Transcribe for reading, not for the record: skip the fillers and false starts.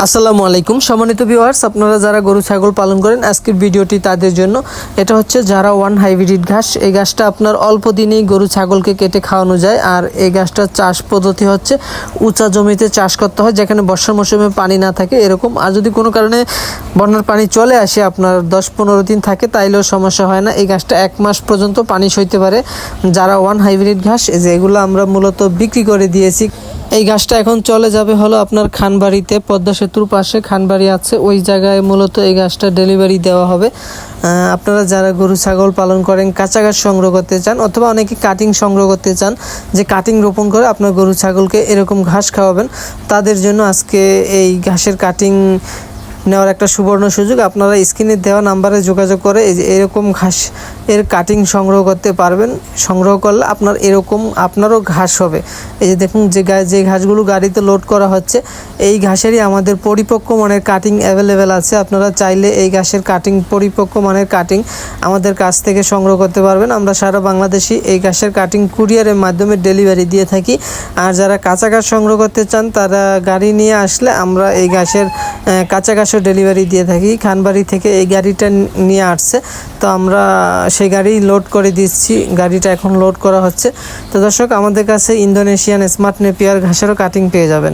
আসসালামু আলাইকুম সম্মানিত ভিউয়ার্স, আপনারা যারা গরু ছাগল পালন করেন আজকের ভিডিওটি তাদের জন্য। এটা হচ্ছে যারা ওয়ান হাইব্রিড ঘাস। এই ঘাসটা আপনার অল্প দিনেই গরু ছাগলকে কেটে খাওয়ানো যায়। আর এই ঘাসটার চাষ পদ্ধতি হচ্ছে উঁচা জমিতে চাষ করতে হয়, যেখানে বর্ষার মৌসুমে পানি না থাকে এরকম। আর যদি কোনো কারণে বন্যার পানি চলে আসে, আপনার 10-15 দিন থাকে, তাইলেও সমস্যা হয় না। এই ঘাসটা 1 মাস পর্যন্ত পানি সইতে পারে। যারা ওয়ান হাইব্রিড ঘাস, যে এগুলো আমরা মূলত বিক্রি করে দিয়েছি। এই ঘাসটা এখন চলে যাবে হলো আপনার খানবাড়িতে, পদ্মা সেতুর পাশে খানবাড়ি আছে, ওই জায়গায় মূলত এই ঘাসটা ডেলিভারি দেওয়া হবে। আপনারা যারা গরু ছাগল পালন করেন, কাঁচা ঘাস সংগ্রহ করতে চান, অথবা অনেকে কাটিং সংগ্রহ করতে চান, যে কাটিং রোপণ করে আপনার গরু ছাগলকে এরকম ঘাস খাওয়াবেন, তাদের জন্য আজকে এই ঘাসের কাটিং নেওয়ার একটা সুবর্ণ সুযোগ। আপনারা স্ক্রিনে দেওয়া নাম্বারে যোগাযোগ করে এরকম ঘাস এর কাটিং সংগ্রহ করতে পারবেন। সংগ্রহ করলে আপনার এরকম আপনারও ঘাস হবে। এই যে দেখুন, যে ঘাসগুলো গাড়িতে লোড করা হচ্ছে, এই ঘাসেরই আমাদের পরিপক্ক মানের কাটিং অ্যাভেলেবেল আছে। আপনারা চাইলে এই ঘাসের কাটিং, পরিপক্ক মানের কাটিং আমাদের কাছ থেকে সংগ্রহ করতে পারবেন। আমরা সারা বাংলাদেশে এই ঘাসের কাটিং কুরিয়ারের মাধ্যমে ডেলিভারি দিয়ে থাকি। আর যারা কাঁচা ঘাস সংগ্রহ করতে চান, তারা গাড়ি নিয়ে আসলে আমরা এই ঘাসের কাঁচা ঘাসও ডেলিভারি দিয়ে থাকি। খানবাড়ি থেকে এই গাড়িটা নিয়ে আসছে, তো আমরা সেই গাড়ি লোড করে দিচ্ছি। গাড়িটা এখন লোড করা হচ্ছে। তো দর্শক, আমাদের কাছে ইন্দোনেশিয়ান স্মার্ট নেপিয়ার ঘাসেরও কাটিং পেয়ে যাবেন।